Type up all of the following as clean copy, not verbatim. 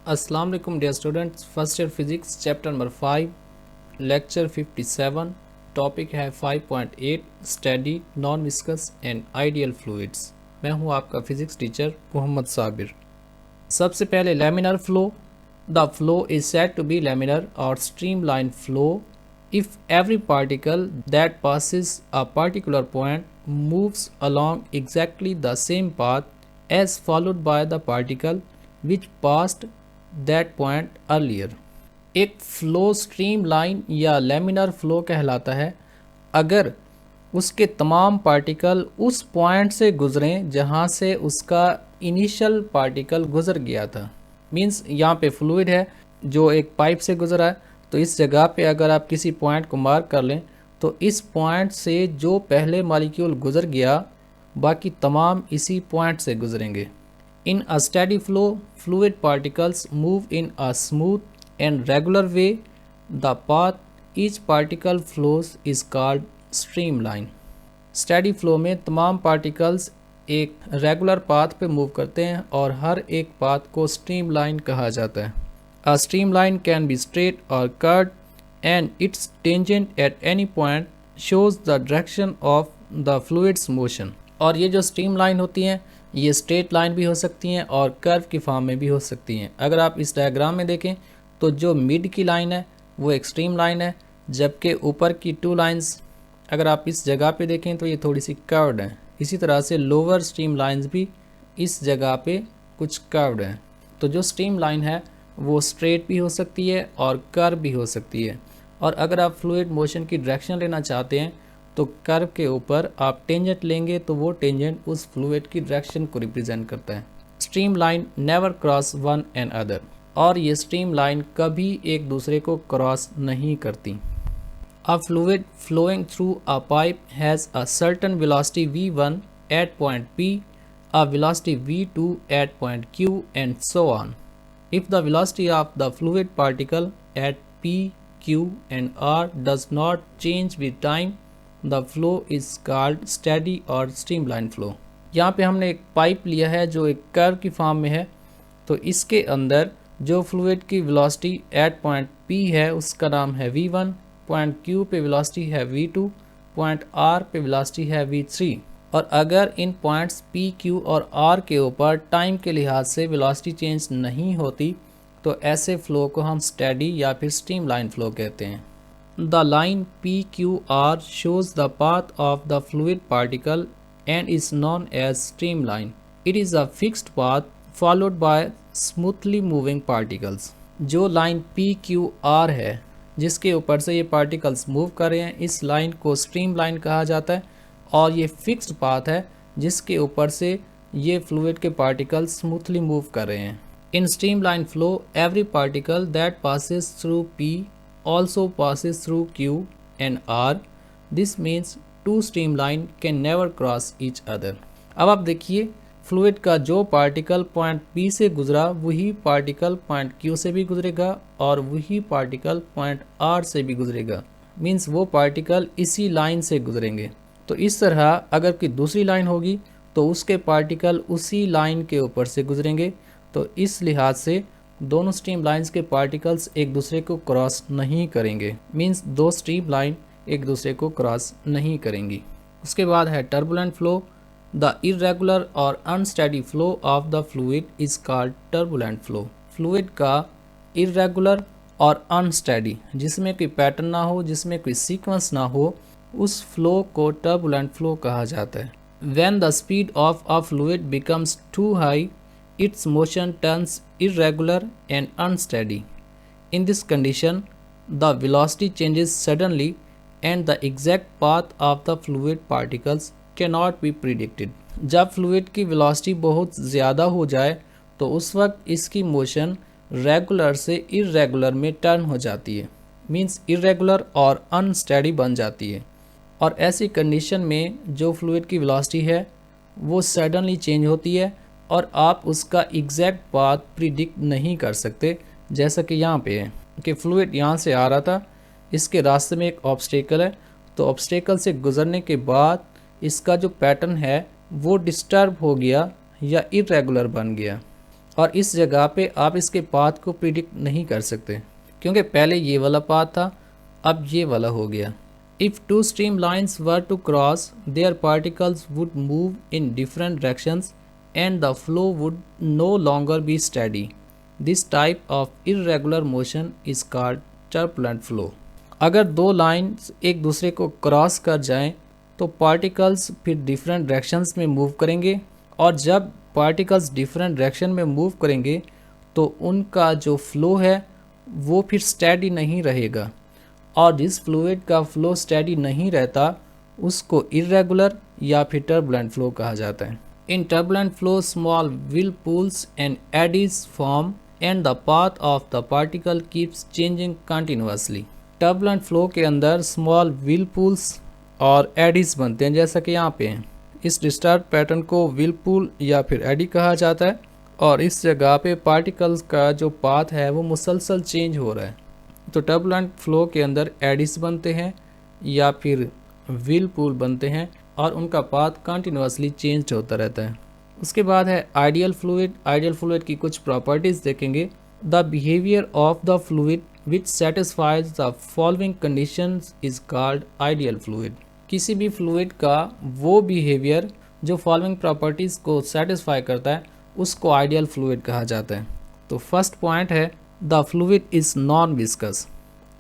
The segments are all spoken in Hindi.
अस्सलाम वालेकुम dear students, first year physics chapter number 5 lecture 57 topic है 5.8 study non viscous and ideal fluids. मैं हूं आपका फिजिक्स टीचर मोहम्मद साबिर। सबसे पहले laminar flow. The flow is said to be laminar और streamline flow if every particle that passes a particular point moves along exactly the same path as followed by the particle which passed that point earlier। एक फ्लो स्ट्रीम लाइन या लेमिनर फ्लो कहलाता है अगर उसके तमाम पार्टिकल उस पॉइंट से गुजरें जहां से उसका इनिशियल पार्टिकल गुजर गया था। मींस यहाँ पे फ्लूइड है जो एक पाइप से गुजरा है, तो इस जगह पे अगर आप किसी पॉइंट को मार्क कर लें तो इस पॉइंट से जो पहले मॉलिक्यूल गुजर गया बाकी तमाम इसी पॉइंट से गुजरेंगे। In a steady flow fluid particles move in a smooth and regular way. The path each particle flows is called stream line. Steady flow में तमाम पार्टिकल्स एक रेगुलर पाथ पे मूव करते हैं और हर एक पाथ को स्ट्रीम लाइन कहा जाता है। A streamline can be straight or curved and its tangent at any point shows the direction of the fluid's motion। और ये जो streamline होती हैं ये straight line भी हो सकती हैं और curve की फॉर्म में भी हो सकती हैं। अगर आप इस डायग्राम में देखें तो जो मिड की लाइन है वो एक स्ट्रीम लाइन है, जबकि ऊपर की टू लाइंस अगर आप इस जगह पे देखें तो ये थोड़ी सी कर्व्ड हैं। इसी तरह से लोअर स्ट्रीम लाइन्स भी इस जगह पे कुछ कर्व्ड हैं। तो जो स्ट्रीम लाइन है वो स्ट्रेट भी हो सकती है और कर्व भी हो सकती है। और अगर आप फ्लूइड मोशन की डायरेक्शन लेना चाहते हैं तो कर्व के ऊपर आप टेंजेंट लेंगे तो वो टेंजेंट उस फ्लूइड की डायरेक्शन को रिप्रेजेंट करता है। Stream line never cross one and other, और ये स्ट्रीम लाइन कभी एक दूसरे को क्रॉस नहीं करती। A fluid flowing through a pipe has a certain velocity v1 at point P, a velocity v2 at point Q and so on. If the velocity of the fluid particle at P, Q and R does not change with time, the flow is called steady or streamline flow। यहाँ पे हमने एक पाइप लिया है जो एक कर्व की फॉर्म में है, तो इसके अंदर जो फ्लूइड की वेलोसिटी एट पॉइंट P है उसका नाम है v1, पॉइंट Q पे वेलोसिटी है v2, पॉइंट R पे वेलोसिटी है v3। और अगर इन पॉइंट्स P, Q और R के ऊपर टाइम के लिहाज से वेलोसिटी चेंज नहीं होती तो ऐसे फ्लो को हम स्टेडी या फिर स्ट्रीम लाइन फ्लो कहते हैं। The line PQR shows the path of the fluid particle and is known as streamline। It is a fixed path followed by smoothly moving particles। जो लाइन PQR है जिसके ऊपर से ये पार्टिकल्स मूव कर रहे हैं, इस लाइन को स्ट्रीम लाइन कहा जाता है और ये फिक्स्ड पाथ है जिसके ऊपर से ये फ्लूइड के पार्टिकल्स स्मूथली मूव कर रहे हैं। इन stream line flow every particle that passes through P also passes through Q and R। This means two streamline can never cross each other। अब आप देखिए फ्लूइड का जो पार्टिकल पॉइंट P से गुजरा वही पार्टिकल पॉइंट Q से भी गुजरेगा और वही पार्टिकल पॉइंट R से भी गुजरेगा। मीन्स वो पार्टिकल इसी लाइन से गुजरेंगे। तो इस तरह अगर कोई दूसरी लाइन होगी तो उसके पार्टिकल उसी लाइन के ऊपर से गुजरेंगे। तो इस लिहाज से दोनों स्ट्रीम लाइंस के पार्टिकल्स एक दूसरे को क्रॉस नहीं करेंगे। मींस दो स्ट्रीम लाइन एक दूसरे को क्रॉस नहीं करेंगी। उसके बाद है टर्बुलेंट फ्लो। द इरेगुलर और unsteady flow of the fluid is called turbulent flow. Fluid का इरेगुलर और अनस्टेडी, जिसमें कोई पैटर्न ना हो, जिसमें कोई सीक्वेंस ना हो, उस फ्लो को टर्बुलेंट फ्लो कहा जाता है। When the speed of a fluid becomes too high, its motion turns irregular and unsteady। In this condition, the velocity changes suddenly and the exact path of the fluid particles cannot be predicted। जब फ्लूइड की वेलोसिटी बहुत ज़्यादा हो जाए तो उस वक्त इसकी मोशन रेगुलर से इरेगुलर में टर्न हो जाती है। मीन्स इरेगुलर और अनस्टेडी बन जाती है। और ऐसी कंडीशन में जो फ्लूइड की वेलोसिटी है वो सडनली चेंज होती है और आप उसका एग्जैक्ट पाथ प्रिडिक्ट नहीं कर सकते। जैसा कि यहाँ पे है कि फ्लूइड यहाँ से आ रहा था, इसके रास्ते में एक ऑब्स्टेकल है, तो ऑब्स्टेकल से गुजरने के बाद इसका जो पैटर्न है वो डिस्टर्ब हो गया या इरेगुलर बन गया। और इस जगह पे आप इसके पाथ को प्रिडिक्ट नहीं कर सकते, क्योंकि पहले ये वाला पाथ था, अब ये वाला हो गया। If two stream lines were to cross, their particles would move in different directions and the flow would no longer be steady. This type of irregular motion is called turbulent flow. अगर दो लाइन्स एक दूसरे को क्रॉस कर जाएं तो पार्टिकल्स फिर डिफरेंट डायरेक्शंस में मूव करेंगे, और जब पार्टिकल्स डिफरेंट डायरेक्शन में मूव करेंगे तो उनका जो फ्लो है वो फिर स्टेडी नहीं रहेगा, और जिस फ्लूइड का फ्लो स्टेडी नहीं रहता उसको इर्रेगुलर या फिर टर्बुलेंट फ्लो कहा जाता है। In turbulent flow small whirlpools and eddies form and the path of the particle keeps changing continuously. Turbulent flow के अंदर स्मॉल whirlpools और एडीज बनते हैं, जैसा कि यहाँ पे हैं। इस डिस्टर्ब पैटर्न को whirlpool या फिर एडी कहा जाता है, और इस जगह पे पार्टिकल्स का जो पाथ है वो मुसलसल चेंज हो रहा है। तो टर्बुलेंट फ्लो के अंदर एडीज बनते हैं या फिर whirlpool बनते हैं, और उनका पाथ कंटिन्यूअसली चेंज होता रहता है। उसके बाद है आइडियल फ्लूइड। आइडियल फ्लूइड की कुछ प्रॉपर्टीज़ देखेंगे। The behaviour of the fluid which satisfies the following conditions is called ideal fluid. किसी भी फ्लूइड का वो बिहेवियर जो फॉलोइंग प्रॉपर्टीज़ को सेटिस्फाई करता है उसको आइडियल फ्लूइड कहा जाता है। तो फर्स्ट पॉइंट है the fluid is non viscous,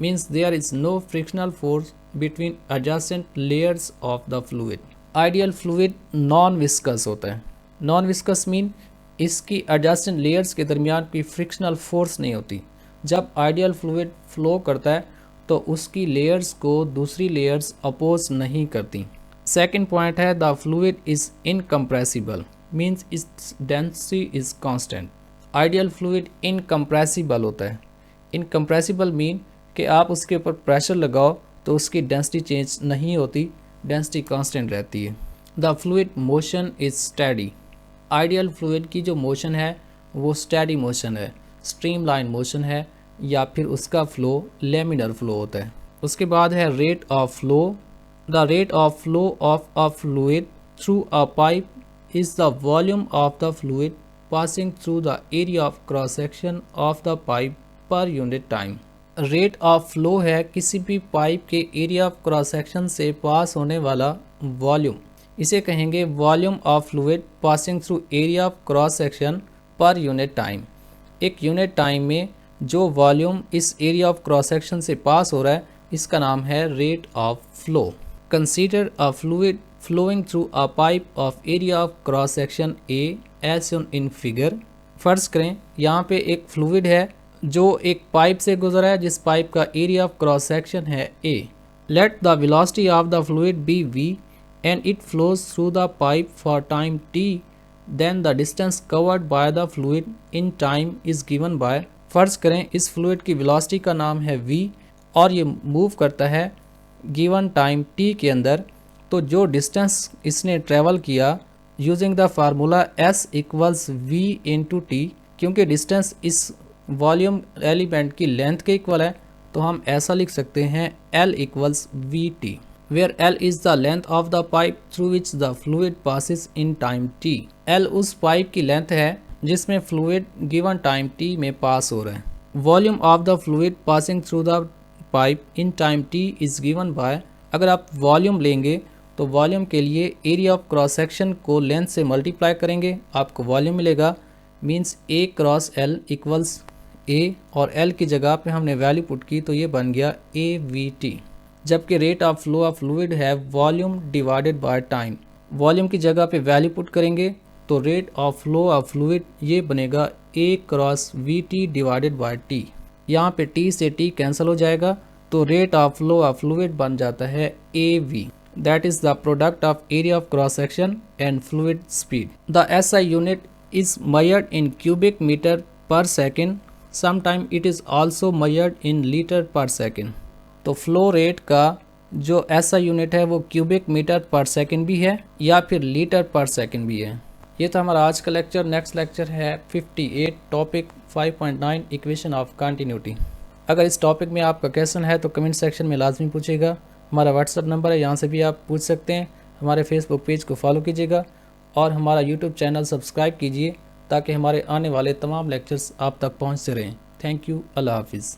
means there is no frictional force between adjacent layers of the fluid. Ideal fluid non viscous होता है। नॉन विस्कस मीन इसकी एडजेसेंट लेयर्स के दरमियान कोई फ्रिक्शनल फोर्स नहीं होती। जब आइडियल फ्लूइड फ्लो करता है तो उसकी लेयर्स को दूसरी लेयर्स अपोज नहीं करती। सेकेंड पॉइंट है the fluid is incompressible, means its density is constant. Ideal fluid incompressible होता है। इनकम्प्रेसिबल मीन कि आप उसके ऊपर प्रेशर लगाओ तो उसकी डेंसिटी चेंज नहीं होती, डेंसिटी कांस्टेंट रहती है। The fluid motion is steady. Ideal fluid की जो मोशन है वो स्टेडी मोशन है, स्ट्रीमलाइन मोशन है, या फिर उसका फ्लो लेमिनर फ्लो होता है। उसके बाद है rate of flow. The rate of flow of a fluid through a pipe is the volume of the fluid passing through the area of cross section of the pipe per unit time. Rate of flow है किसी भी पाइप के एरिया ऑफ क्रॉस सेक्शन से पास होने वाला वॉल्यूम। इसे कहेंगे volume of fluid passing through area of cross section per unit time. एक यूनिट टाइम में जो वॉल्यूम इस एरिया ऑफ क्रॉस सेक्शन से पास हो रहा है इसका नाम है rate of flow. Consider a fluid flowing through a pipe of area of cross section A as shown in figure। फर्ज करें यहाँ पे एक फ्लूइड है जो एक पाइप से गुजरा है, जिस पाइप का एरिया ऑफ क्रॉस सेक्शन है A। Let the velocity of the fluid be V and it flows through the pipe for time t, then the distance covered by the fluid in time is given by। फर्ज करें इस फ्लूइड की वेलोसिटी का नाम है V और ये मूव करता है गिवन टाइम t के अंदर। तो जो डिस्टेंस इसने ट्रेवल किया using the formula S equals V into T, क्योंकि डिस्टेंस इस वॉल्यूम एलिमेंट की लेंथ के इक्वल है तो हम ऐसा लिख सकते हैं L equals V T, where L is the length of the pipe through which the fluid passes in time t। L उस पाइप की लेंथ है जिसमें फ्लूइड गिवन टाइम t में पास हो रहा है। Volume of the fluid passing through the pipe in time t is given by. अगर आप वॉल्यूम लेंगे तो वॉल्यूम के लिए एरिया ऑफ क्रॉस सेक्शन को लेंथ से मल्टीप्लाई करेंगे, आपको वॉल्यूम मिलेगा। Means A cross L equals A, और L की जगह पे हमने वैल्यू पुट की तो ये बन गया AVT। जबकि rate of flow of fluid है volume divided by time. Volume की जगह पे वैल्यू पुट करेंगे तो rate of flow of fluid ये बनेगा A cross VT divided by T। यहाँ पे T से T कैंसिल हो जाएगा तो rate of flow of fluid बन जाता है AV। That is the product of area of cross section and fluid speed. The SI unit is measured in cubic meter per second. Sometimes it is also measured in liter per second. तो फ्लो रेट का जो SI यूनिट है वो क्यूबिक मीटर पर सेकंड भी है या फिर लीटर पर सेकंड भी है। ये था हमारा आज का लेक्चर। नेक्स्ट लेक्चर है 58 टॉपिक 5.9 इक्वेशन ऑफ कंटिन्यूटी। अगर इस टॉपिक में आपका क्वेश्चन है तो कमेंट सेक्शन में लाजमी पूछिएगा। हमारा व्हाट्सअप नंबर है, यहाँ से भी आप पूछ सकते हैं। हमारे फेसबुक पेज को फॉलो कीजिएगा और हमारा यूट्यूब चैनल सब्सक्राइब कीजिए ताकि हमारे आने वाले तमाम लेक्चर्स आप तक पहुंचते रहें। Thank you. अल्लाह हाफिज़।